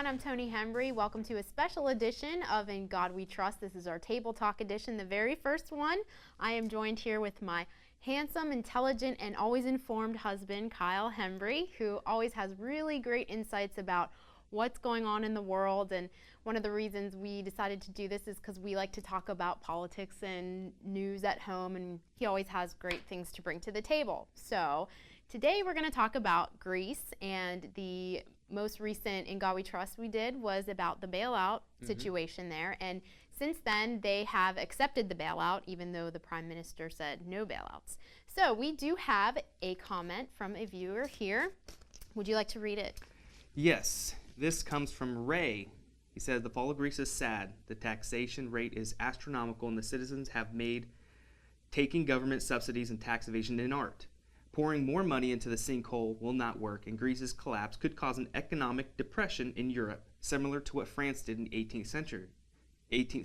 everyone, I'm Toni Hembree. Welcome to a special edition of In God We Trust. This is our Table Talk edition, the very first one. I am joined here with my handsome, intelligent, and always informed husband, Kyle Hembree, who always has really great insights about what's going on in the world. And one of the reasons we decided to do this is because we like to talk about politics and news at home, and he always has great things to bring to the table. So today we're going to talk about Greece, and the most recent In God We Trust we did was about the bailout situation there. And since then, they have accepted the bailout, even though the Prime Minister said no bailouts. So we do have a comment from a viewer here. Would you like to read it? Yes. This comes from Ray. He says, the fall of Greece is sad. The taxation rate is astronomical, and the citizens have made taking government subsidies and tax evasion an art. Pouring more money into the sinkhole will not work, and Greece's collapse could cause an economic depression in Europe, similar to what France did in the 18th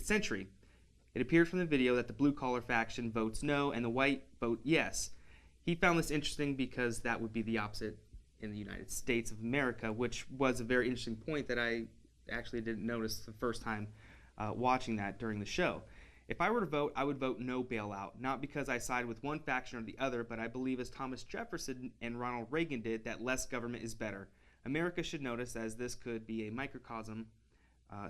century. It appears from the video that the blue-collar faction votes no and the white vote yes. He found this interesting because that would be the opposite in the United States of America, which was a very interesting point that I actually didn't notice the first time watching that during the show. If I were to vote, I would vote no bailout, not because I side with one faction or the other, but I believe as Thomas Jefferson and Ronald Reagan did, that less government is better. America should notice, as this could be a microcosm.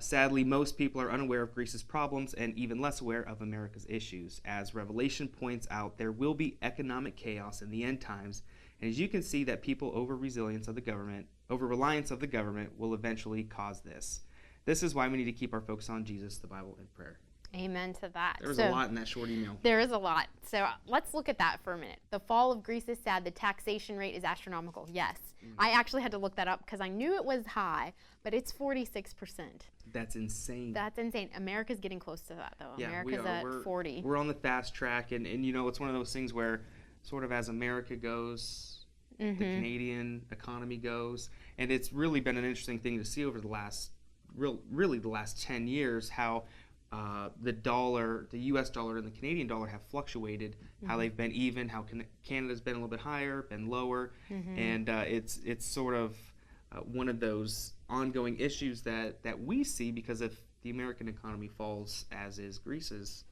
Sadly, most people are unaware of Greece's problems and even less aware of America's issues. As Revelation points out, there will be economic chaos in the end times, and as you can see that people over-reliance of the government will eventually cause this. This is why we need to keep our focus on Jesus, the Bible, and prayer. Amen to that. There was a lot in that short email. There is a lot. So let's look at that for a minute. The fall of Greece is sad. The taxation rate is astronomical. Yes. I actually had to look that up because I knew it was high, but it's 46%. That's insane. That's insane. America's getting close to that, though. Yeah, America's at 40. We're on the fast track, and you know, it's one of those things where sort of as America goes, the Canadian economy goes, and it's really been an interesting thing to see over the last, really the last 10 years, how the dollar, the U.S. dollar and the Canadian dollar have fluctuated, how they've been even, how Canada's been a little bit higher, been lower, and it's sort of one of those ongoing issues that we see, because if the American economy falls as is Greece's,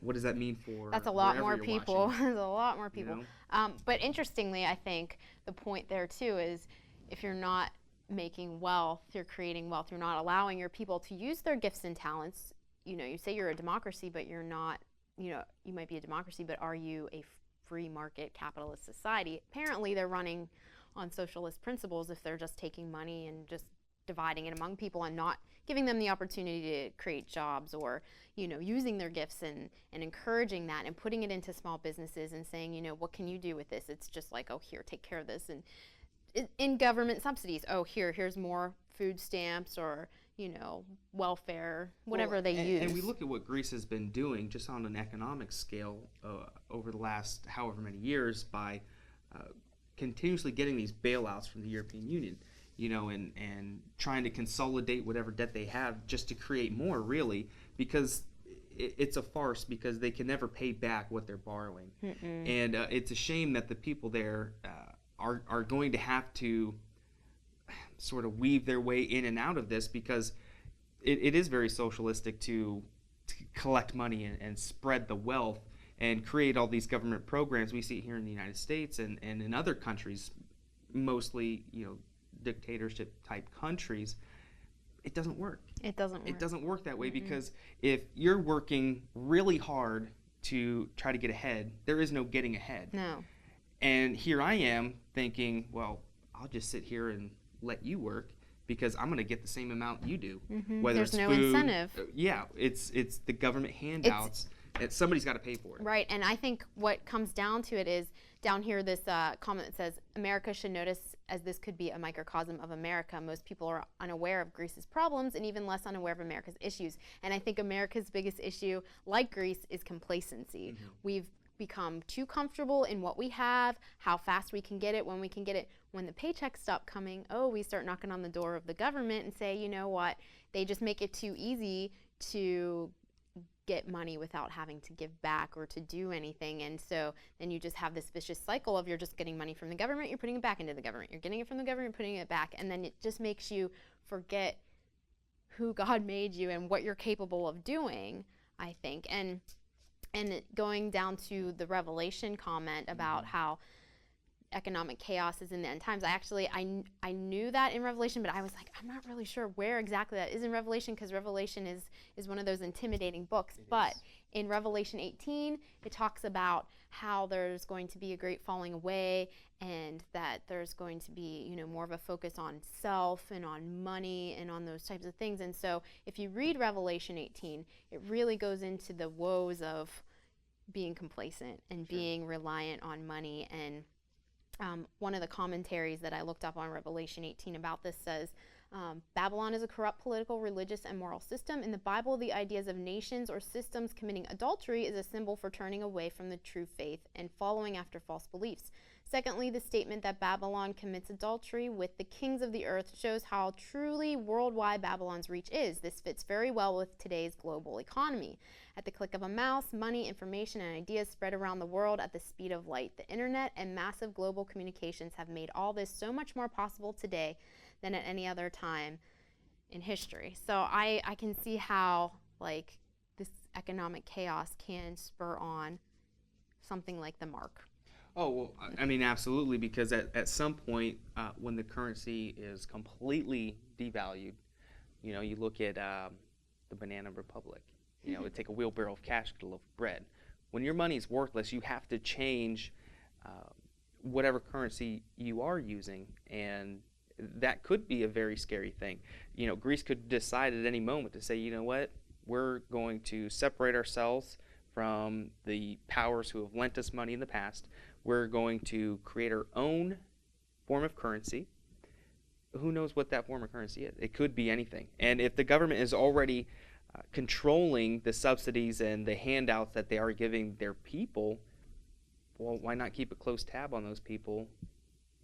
what does that mean for That's a lot more people. There's a lot more people. You know? But interestingly, I think the point there too is if you're not making wealth, you're creating wealth, you're not allowing your people to use their gifts and talents. You know, you say you're a democracy, but you're not, you know, you might be a democracy, but are you a free market capitalist society? Apparently they're running on socialist principles if they're just taking money and just dividing it among people and not giving them the opportunity to create jobs, or, you know, using their gifts and encouraging that and putting it into small businesses and saying, you know, what can you do with this? It's just like, oh, here, take care of this. And in government subsidies, oh, here's more food stamps, or, you know, welfare, whatever they use. And we look at what Greece has been doing just on an economic scale over the last however many years by continuously getting these bailouts from the European Union, you know, and trying to consolidate whatever debt they have just to create more, really, because it's a farce, because they can never pay back what they're borrowing. And it's a shame that the people there are going to have to sort of weave their way in and out of this, because it is very socialistic to collect money and spread the wealth and create all these government programs. We see it here in the United States and in other countries, mostly, you know, dictatorship type countries. It doesn't work. It doesn't work. It doesn't work that way, because if you're working really hard to try to get ahead, there is no getting ahead. No. And here I am thinking, well, I'll just sit here and let you work, because I'm going to get the same amount you do. Whether There's it's no food, incentive. Yeah, it's the government handouts. Somebody's got to pay for it. Right, and I think what comes down to it is, down here, this comment that says, America should notice, as this could be a microcosm of America. Most people are unaware of Greece's problems and even less unaware of America's issues. And I think America's biggest issue, like Greece, is complacency. We've become too comfortable in what we have, how fast we can get it, when we can get it. When the paychecks stop coming, we start knocking on the door of the government and say, you know what, they just make it too easy to get money without having to give back or to do anything. And so then you just have this vicious cycle of, you're just getting money from the government, you're putting it back into the government, you're getting it from the government, putting it back, and then it just makes you forget who God made you and what you're capable of doing, I think. And going down to the Revelation comment about how economic chaos is in the end times. I knew that in Revelation, but I was like, I'm not really sure where exactly that is in Revelation, because Revelation is one of those intimidating books. But in Revelation 18, it talks about how there's going to be a great falling away, and that there's going to be, more of a focus on self and on money and on those types of things. And so if you read Revelation 18, it really goes into the woes of being complacent and being reliant on money. And one of the commentaries that I looked up on Revelation 18 about this says, Babylon is a corrupt political, religious, and moral system. In the Bible, the ideas of nations or systems committing adultery is a symbol for turning away from the true faith and following after false beliefs. Secondly, the statement that Babylon commits adultery with the kings of the earth shows how truly worldwide Babylon's reach is. This fits very well with today's global economy. At the click of a mouse, money, information, and ideas spread around the world at the speed of light. The internet and massive global communications have made all this so much more possible today than at any other time in history. So I can see how this economic chaos can spur on something like the mark. Oh, well, I mean, absolutely, because at some point, when the currency is completely devalued, you look at the Banana Republic. It would take a wheelbarrow of cash to get a loaf of bread. When your money's worthless, you have to change whatever currency you are using, and that could be a very scary thing. Greece could decide at any moment to say, you know what, we're going to separate ourselves from the powers who have lent us money in the past. We're going to create our own form of currency. Who knows what that form of currency is? It could be anything. And if the government is already controlling the subsidies and the handouts that they are giving their people, well, why not keep a close tab on those people?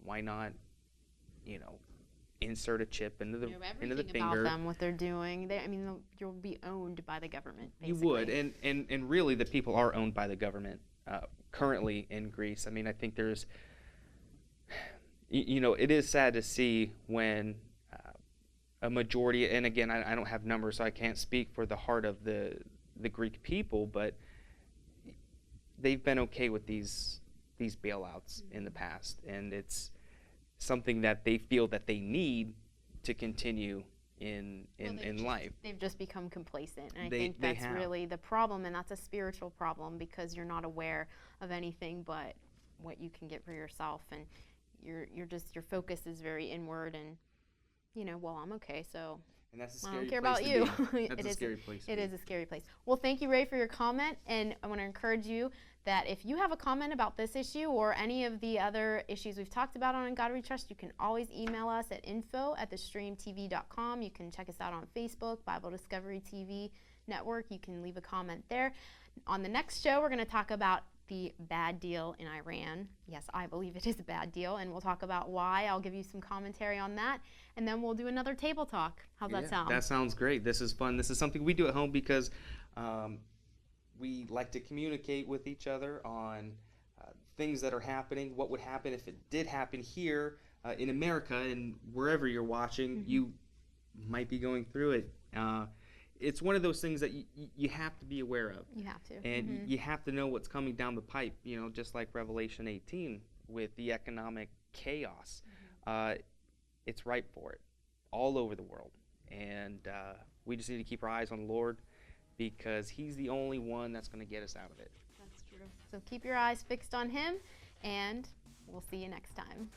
Why not, insert a chip into the finger? About them, what they're doing. You'll be owned by the government, basically. You would, and really the people are owned by the government currently in Greece. I think there's, it is sad to see when a majority, and again, I don't have numbers, so I can't speak for the heart of the Greek people, but they've been okay with these bailouts in the past, and it's something that they feel that they need to continue in life. They've just become complacent, and I think that's really the problem, and that's a spiritual problem, because you're not aware of anything but what you can get for yourself, and your focus is very inward, and well, I'm okay, so and that's a scary I don't care place about to you. That's a scary place. It is a scary place. Well, thank you, Ray, for your comment, and I want to encourage you that if you have a comment about this issue or any of the other issues we've talked about on God We Trust, you can always email us at info@thestreamtv.com. You can check us out on Facebook, Bible Discovery TV Network. You can leave a comment there. On the next show, we're going to talk about the bad deal in Iran. Yes, I believe it is a bad deal, and we'll talk about why. I'll give you some commentary on that, and then we'll do another table talk. How's that sound? That sounds great. This is fun. This is something we do at home because we like to communicate with each other on things that are happening, what would happen if it did happen here in America, and wherever you're watching, you might be going through it. It's one of those things that you have to be aware of. You have to. And you have to know what's coming down the pipe, just like Revelation 18 with the economic chaos. It's ripe for it all over the world. And we just need to keep our eyes on the Lord, because He's the only one that's going to get us out of it. That's true. So keep your eyes fixed on Him, and we'll see you next time.